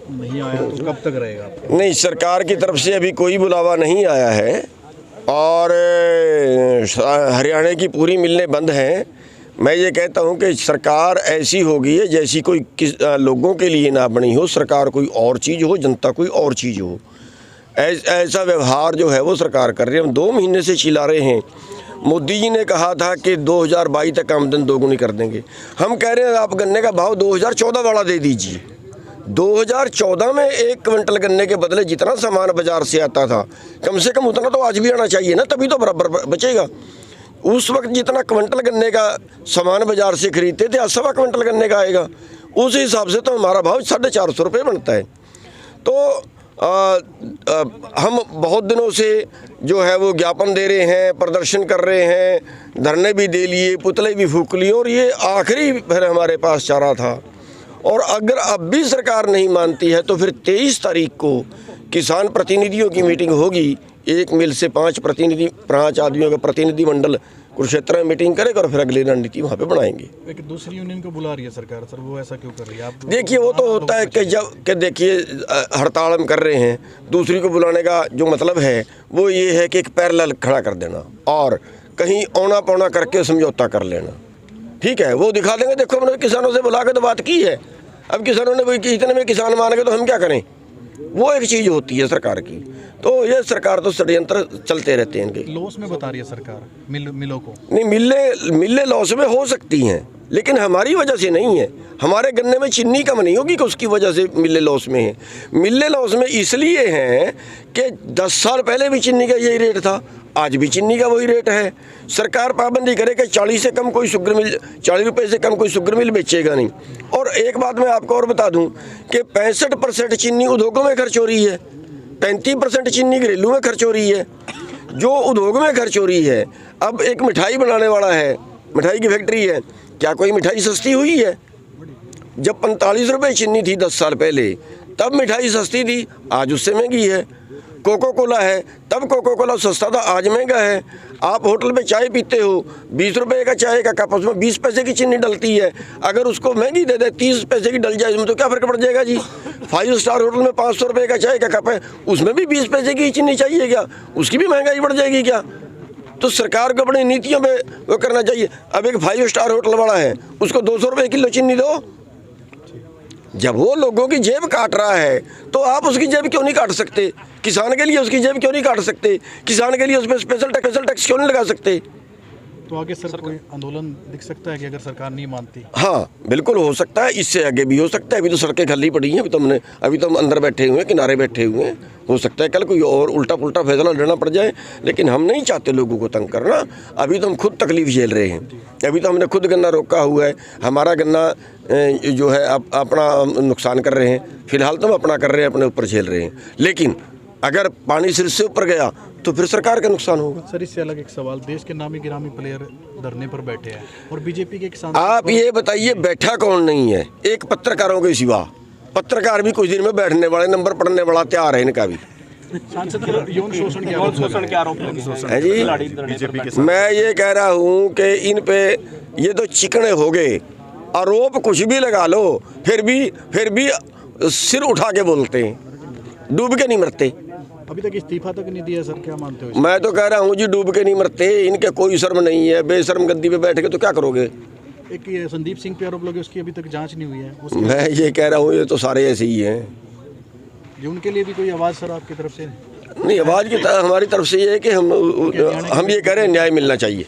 नहीं आया तो कब तक रहेगा? नहीं, सरकार की तरफ से अभी कोई बुलावा नहीं आया है और हरियाणा की पूरी मिलें बंद हैं। मैं ये कहता हूँ कि सरकार ऐसी होगी है जैसी कोई लोगों के लिए ना बनी हो। सरकार कोई और चीज़ हो, जनता कोई और चीज़ हो। ऐसा व्यवहार जो है वो सरकार कर रही है। हम 2 महीने से चिल्ला रहे हैं। मोदी जी ने कहा था कि 2022 तक आमदन दोगुनी कर देंगे। हम कह रहे हैं आप गन्ने का भाव 2014 वाला दे दीजिए। 2014 में 1 क्विंटल गन्ने के बदले जितना सामान बाजार से आता था, कम से कम उतना तो आज भी आना चाहिए ना, तभी तो बराबर बचेगा। उस वक्त जितना क्विंटल गन्ने का सामान बाजार से खरीदते थे, आज 1.25 क्विंटल गन्ने का आएगा। उस हिसाब से तो हमारा भाव 450 रुपये बनता है। तो हम बहुत दिनों से जो है वो ज्ञापन दे रहे हैं, प्रदर्शन कर रहे हैं, धरने भी दे लिए, पुतले भी फूंक लिए और ये आखिरी फिर हमारे पास चारा था। और अगर अब भी सरकार नहीं मानती है तो फिर 23 तारीख को किसान प्रतिनिधियों की मीटिंग होगी। एक मिल से 5 आदमियों का प्रतिनिधि मंडल कुरुक्षेत्र में मीटिंग करेगा और फिर अगली रणनीति वहाँ पे बनाएंगे। एक दूसरी यूनियन को बुला रही है सरकार, सर वो ऐसा क्यों कर रही है? आप देखिए, वो तो होता है कि जब कि देखिए हड़ताल हम कर रहे हैं, दूसरी को बुलाने का जो मतलब है वो ये है कि एक पैरेलल खड़ा कर देना और कहीं औना पौना करके समझौता कर लेना। ठीक है, वो दिखा देंगे, देखो हमने किसानों से बुला के तो बात की है। अब किसानों ने वही इतने में किसान मान गए तो हम क्या करें? वो एक चीज़ होती है सरकार की। तो ये सरकार तो षड्यंत्र चलते रहते हैं इनके। लॉस में बता रही है सरकार मिलों को। नहीं, मिलें लॉस में हो सकती हैं, लेकिन हमारी वजह से नहीं है। हमारे गन्ने में चीनी कम नहीं होगी कि उसकी वजह से मिलें लॉस में है। मिलें लॉस में इसलिए हैं कि 10 साल पहले भी चीनी का यही रेट था, आज भी चीनी का वही रेट है। सरकार पाबंदी करे कि 40 से कम कोई शुगर मिल 40 रुपये से कम कोई शुगर मिल बेचेगा नहीं। और एक बात मैं आपको और बता दूं कि 65% चीनी उद्योगों में खर्च हो रही है, 35% चीनी घरेलू में खर्च हो रही है। जो उद्योग में खर्च हो रही है, अब एक मिठाई बनाने वाला है, मिठाई की फैक्ट्री है, क्या कोई मिठाई सस्ती हुई है? जब 45 रुपये चीनी थी 10 साल पहले, तब मिठाई सस्ती थी, आज उससे महंगी है। कोको कोला है, तब कोको कोला सस्ता था, आज महंगा है। आप होटल में चाय पीते हो, 20 रुपये का चाय का कप, उसमें 20 पैसे की चीनी डलती है। अगर उसको महंगी दे दे, 30 पैसे की डल जाए, इसमें तो क्या फ़र्क पड़ जाएगा जी? 5 स्टार होटल में 500 रुपये का चाय का कप है, उसमें भी 20 पैसे की चीनी चाहिए क्या? उसकी भी महंगाई बढ़ जाएगी क्या? तो सरकार को अपनी नीतियों में वो करना चाहिए। अब एक 5 स्टार होटल वाला है, उसको 200 रुपये किलो चीनी दो। जब वो लोगों की जेब काट रहा है तो आप उसकी जेब क्यों नहीं काट सकते? किसान के लिए उसकी जेब क्यों नहीं काट सकते? किसान के लिए उसमें स्पेशल टैक्स क्यों नहीं लगा सकते? तो आगे सर कोई आंदोलन दिख सकता है कि अगर सरकार नहीं मानती? हाँ, बिल्कुल हो सकता है, इससे आगे भी हो सकता है। अभी तो सड़कें खाली पड़ी हैं, अभी तो हम अंदर बैठे हुए हैं, किनारे बैठे हुए हैं। हो सकता है कल कोई और उल्टा पुल्टा फैसला लेना पड़ जाए, लेकिन हम नहीं चाहते लोगों को तंग करना। अभी तो हम खुद तकलीफ झेल रहे हैं। अभी तो हमने खुद गन्ना रोका हुआ है, हमारा गन्ना जो है अपना नुकसान कर रहे हैं। फिलहाल तो हम अपना कर रहे हैं, अपने ऊपर झेल रहे हैं, लेकिन अगर पानी सिर से ऊपर गया तो फिर सरकार का नुकसान होगा। सर, इससे अलग एक सवाल, देश के नामी गिरामी प्लेयर धरने पर बैठे हैं और बीजेपी के किसान, आप ये बताइए बैठा कौन नहीं है? एक पत्रकारों के सिवा। पत्रकार भी कुछ दिन में बैठने वाले, नंबर पढ़ने वाला तैयार है इनका भी। सांसद यौन शोषण के आरोप है जी। मैं ये कह रहा हूँ कि इन पे ये तो चिकने हो गए, आरोप कुछ भी लगा लो, फिर भी सिर उठा के बोलते हैं, डूब के नहीं मरते। अभी तक इस्तीफा तक नहीं दिया सर, क्या मानते हो? मैं तो कह रहा हूँ जी, डूब के नहीं मरते। इनके कोई शर्म नहीं है, बेशर्म गद्दी पे बैठ के तो क्या करोगे? एक ये संदीप सिंह पे आरोप लगे, उसकी अभी तक जांच नहीं हुई है। मैं ये कह रहा हूँ ये तो सारे ऐसे ही हैं। ये उनके लिए भी कोई आवाज़ सर आपकी तरफ से? नहीं, आवाज़ की हमारी तरफ से ये है कि हम ये कह रहे हैं न्याय मिलना चाहिए।